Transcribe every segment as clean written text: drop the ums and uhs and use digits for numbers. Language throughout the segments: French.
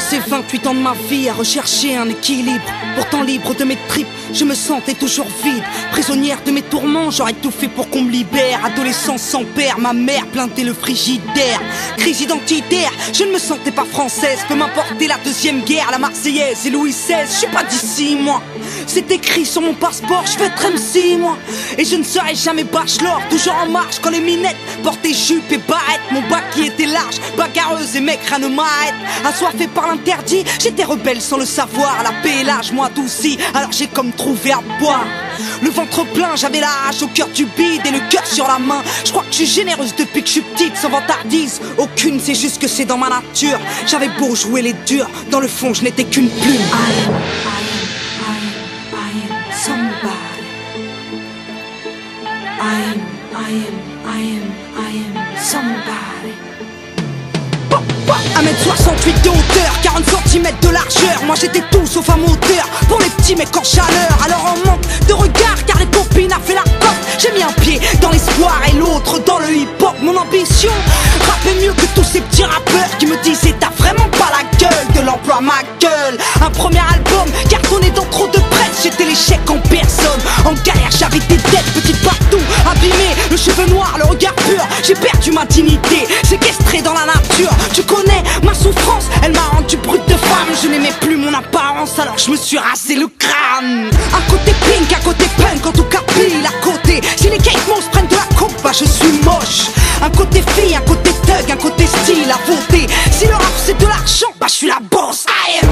passé 28 ans de ma vie à rechercher un équilibre. Pourtant libre de mes tripes, je me sentais toujours vide. Prisonnière de mes tourments, j'aurais tout fait pour qu'on me libère. Adolescence sans père, ma mère plaintait le frigidaire. Crise identitaire, je ne me sentais pas française. Peut m'importer la deuxième guerre, la Marseillaise et Louis XVI. Je suis pas d'ici moi, c'est écrit sur mon passeport. Je vais être MC moi, et je ne serai jamais bachelor. Toujours en marche quand les minettes portaient jupe et barrette. Mon bac qui était large, bagarreuse et mec rien ne m'arrête. Assoiffé par l'interdit, j'étais rebelle sans le savoir. La paix et l'âge m'ont adouci, alors j'ai comme trouvé à boire. Le ventre plein, j'avais la rage au cœur du bide et le cœur sur la main. Je crois que je suis généreuse depuis que je suis petite, sans vantardise aucune, c'est juste que c'est dans ma nature. J'avais beau jouer les durs, dans le fond je n'étais qu'une plume. I am somebody. I am somebody. 1m68 de hauteur, 40 cm de largeur. Moi j'étais tout sauf un moteur pour les petits mecs en chaleur. Alors en manque de regard car les copines a fait la porte. J'ai mis un pied dans l'espoir et l'autre dans le hip-hop. Mon ambition, rapper mieux que tous ces petits rappeurs qui me disaient t'as vraiment pas la gueule de l'emploi ma gueule. Un premier album cartonné dans trop de presse. J'étais l'échec en personne, en galère j'avais des dettes petites partout. Abîmé, le cheveu noir, le regard pur. J'ai perdu ma dignité, séquestré dans la nature. Tu connais ma souffrance, elle m'a rendu brute de femme. Je n'aimais plus mon apparence, alors je me suis rasé le crâne. Un côté pink, un côté punk, en tout cas pile à côté. Si les Kate Moss prennent de la coke, bah je suis moche. Un côté fille, un côté thug, un côté style à voter. Si le rap c'est de l'argent, bah je suis la boss. I am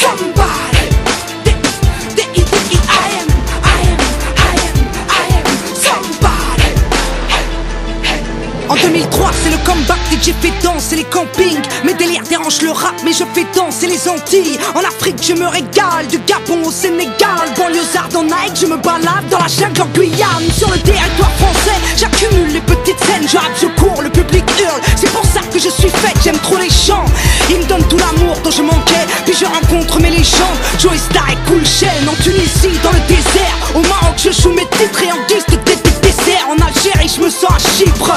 somebody. En 2003 c'est le comeback dès que j'ai fait danser les campings. Mes délires dérangent le rap mais je fais danser les Antilles. En Afrique je me régale, du Gabon au Sénégal. Banlieusard en Nike, je me balade dans la jungle en Guyane. Sur le territoire français, j'accumule les petites scènes. Je rappe, je cours, le public hurle. C'est pour ça que je suis faite, j'aime trop les chants. Ils me donnent tout l'amour dont je manquais. Puis je rencontre mes légendes, Joey Star et Cool Chain. En Tunisie, dans le désert, au Maroc je joue mes titres et en guise de dessert. En Algérie je me sens à Chypre.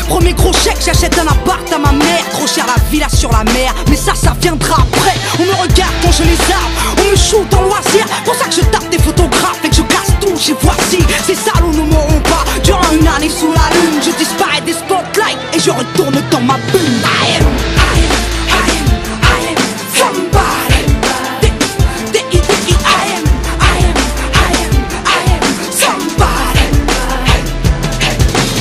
Premier gros chèque, j'achète un appart à ma mère. Trop cher la villa sur la mer, mais ça viendra après. On me regarde quand je les arme, on me shoot en loisir. Pour ça que je tape des photographes et que je casse tout chez Voici. Ces salauds ne m'auront pas durant une année sous la lune. Je disparais des spotlights et je retourne dans ma bulle. I am somebody.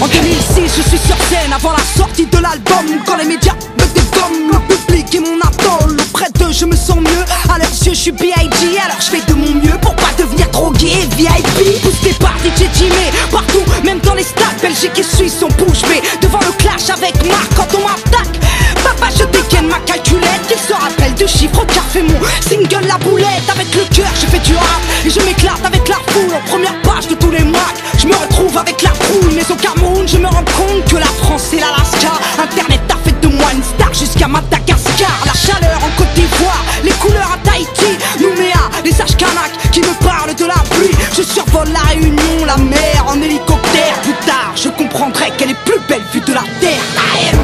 En 2006 je suis sur scène avant la sortie de l'album. Quand les médias me dégomment, le public est mon idole. Auprès d'eux je me sens mieux, à leurs yeux je suis B.I.G. Alors je fais de mon mieux pour pas devenir drogué et VIP. Boosté par DJ Jimmy, partout, même dans les stades. Belgique et Suisse on bouge mais devant le clash avec Marc quand on m'attaque. Papa je dégaine ma calculette, il se rappelle du chiffre car fait mon single La Boulette. Avec le cœur je fais du rap et je m'éclate avec la foule. En première page de tous les mois je me retrouve avec la trouille. Mais au Cameroun je me rends compte que la France c'est l'Alaska. Internet a fait de moi une star jusqu'à Madagascar. La chaleur en Côte d'Ivoire, les couleurs à Tahiti, Nouméa, les sages Kanak qui me parlent de la pluie. Je survole la Réunion, la mer en hélicoptère. Plus tard je comprendrai qu'elle est plus belle vue de la terre. I am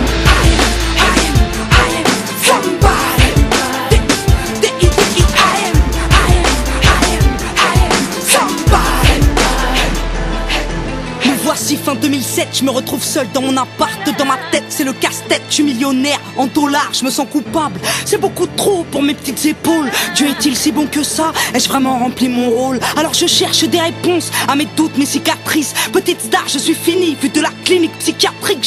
somebody. Voici fin 2007, je me retrouve seul dans mon appart. Dans ma tête c'est le casse-tête, je suis millionnaire en dollars, je me sens coupable. C'est beaucoup trop pour mes petites épaules. Dieu est-il si bon que ça? Ai-je vraiment rempli mon rôle? Alors je cherche des réponses à mes doutes, mes cicatrices. Petite star, je suis fini, vu de la clinique psychiatrique.